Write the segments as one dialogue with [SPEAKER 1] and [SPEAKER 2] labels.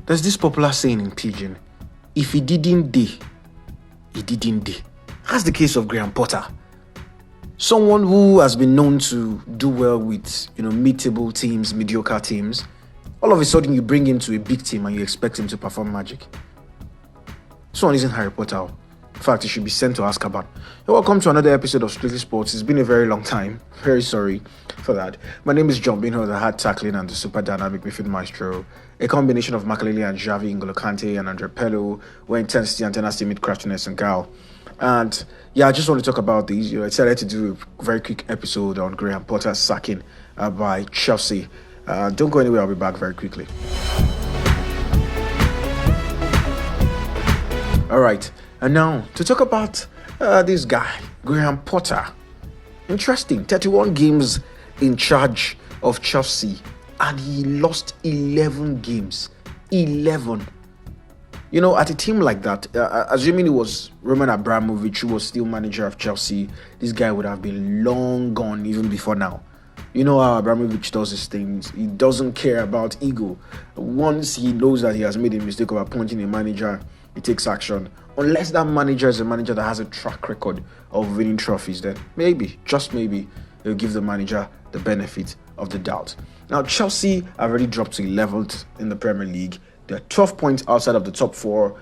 [SPEAKER 1] There's this popular saying in Pidgin, if he didn't day, he didn't day. That's the case of Graham Potter. Someone who has been known to do well with, mid-table teams, mediocre teams. All of a sudden, you bring him to a big team and you expect him to perform magic. This one isn't Harry Potter. In fact, he should be sent to Azkaban. Welcome to another episode of Strictly Sports. It's been a very long time. Very sorry for that. My name is John Binho, the hard tackling and the super dynamic midfield maestro. A combination of Makaleli and Xavi, N'Golo Kante and Andre Pello, where intensity and tenacity meet craftiness and gal. And I just want to talk about these. I decided to do a very quick episode on Graham Potter's sacking by Chelsea. Don't go anywhere. I'll be back very quickly. All right. And now to talk about this guy, Graham Potter. Interesting. 31 games in charge of Chelsea, and he lost 11 games. 11. At a team like that, assuming it was Roman Abramovich who was still manager of Chelsea, this guy would have been long gone even before now. You know how Abramovich does his things. He doesn't care about ego. Once he knows that he has made a mistake of appointing a manager, he takes action. Unless that manager is a manager that has a track record of winning trophies, then maybe, just maybe, they'll give the manager the benefit of the doubt. Now, Chelsea have already dropped to 11th in the Premier League. They're 12 points outside of the top four.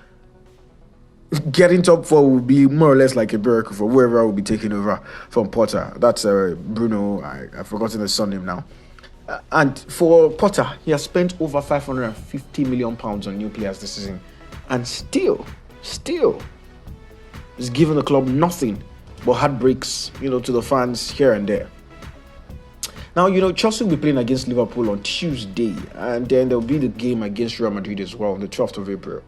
[SPEAKER 1] Getting top four will be more or less like a miracle for whoever will be taking over from Potter. That's Bruno. I've forgotten his surname now. And for Potter, he has spent over £550 million on new players this season. And still, he's given the club nothing but heartbreaks, to the fans here and there. Now, Chelsea will be playing against Liverpool on Tuesday, and then there'll be the game against Real Madrid as well on the 12th of April.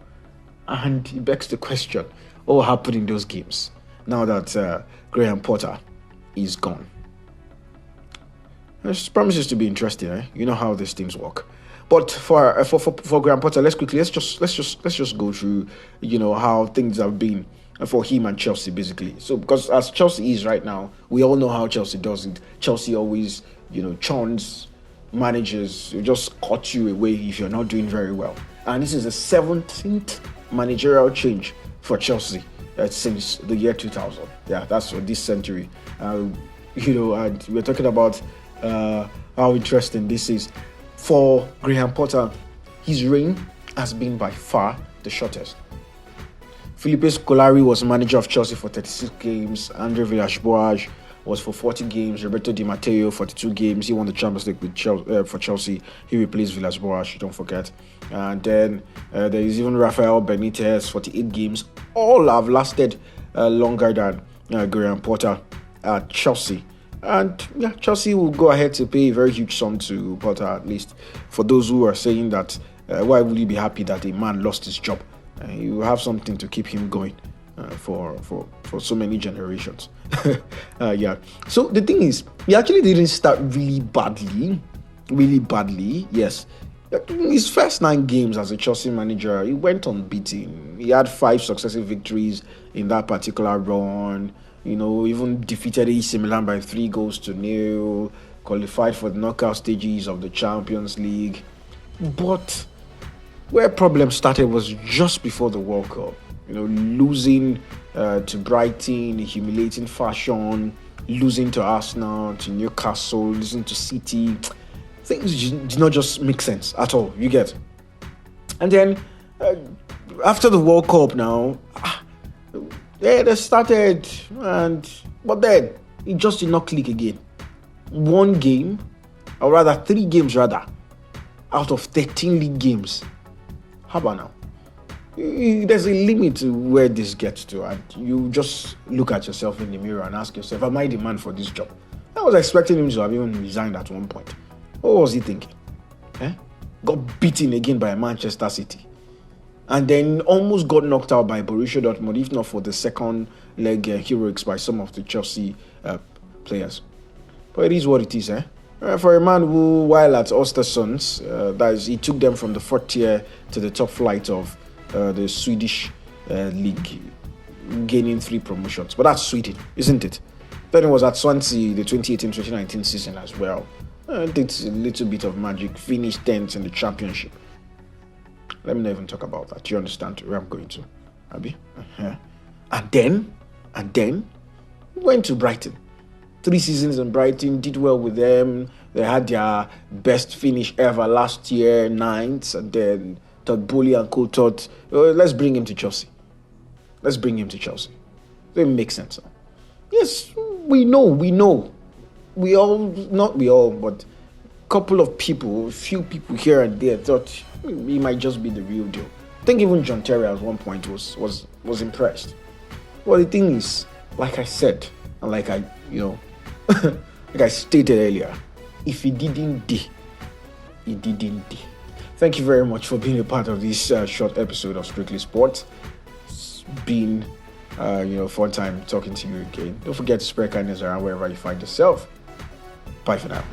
[SPEAKER 1] And it begs the question, what will happen in those games now that Graham Potter is gone? This promises to be interesting, eh? You know how these teams work. But for Graham Potter, let's just go through, how things have been for him and Chelsea, basically. So, because as Chelsea is right now, we all know how Chelsea does it. Chelsea always, churns managers, just cut you away if you're not doing very well. And this is the 17th managerial change for Chelsea since the year 2000. Yeah, that's for this century. And we're talking about how interesting this is. For Graham Potter, his reign has been by far the shortest. Felipe Scolari was manager of Chelsea for 36 games. Andre Villas-Boas was for 40 games. Roberto Di Matteo, 42 games. He won the Champions League with for Chelsea. He replaced Villas-Boas, don't forget. And then there is even Rafael Benitez, 48 games. All have lasted longer than Graham Potter at Chelsea. And Chelsea will go ahead to pay a very huge sum to Potter, at least. For those who are saying that, why would you be happy that a man lost his job? You have something to keep him going for so many generations. So the thing is, he actually didn't start really badly. Yes. His first 9 games as a Chelsea manager, he went unbeaten. He had 5 successive victories in that particular run. Even defeated AC Milan by 3-0, qualified for the knockout stages of the Champions League. But where problems started was just before the World Cup. Losing to Brighton in a humiliating fashion, losing to Arsenal, to Newcastle, losing to City. Things did not just make sense at all, you get. And then, after the World Cup now, they started, but then it just did not click again. 1 game, or rather 3 games out of 13 league games. How about now? There's a limit to where this gets to, and you just look at yourself in the mirror and ask yourself, am I the man for this job? I was expecting him to have even resigned at one point. What was he thinking? Got beaten again by Manchester City. And then almost got knocked out by Borussia Dortmund, if not for the second leg heroics by some of the Chelsea players. But it is what it is, For a man who, while at Östersund, that is, he took them from the 4th tier to the top flight of the Swedish league, gaining 3 promotions. But that's Sweden, isn't it? Then it was at Swansea, the 2018-2019 season as well. Did a little bit of magic, finished 10th in the championship. Let me not even talk about that. You understand where I'm going to, Abby? Uh-huh. And then went to Brighton. 3 seasons in Brighton, did well with them. They had their best finish ever last year, 9th, and then Todd Boehly and co thought, let's bring him to Chelsea. Let's bring him to Chelsea. It makes sense. Yes, we know. We all, not we all, but couple of people, few people here and there thought he might just be the real deal. I think even John Terry at one point was impressed. Well, the thing is, like I said, and like I, like I stated earlier, if he didn't do, he didn't do. Thank you very much for being a part of this short episode of Strictly Sports. It's been, fun time talking to you again. Don't forget to spread kindness around wherever you find yourself. Bye for now.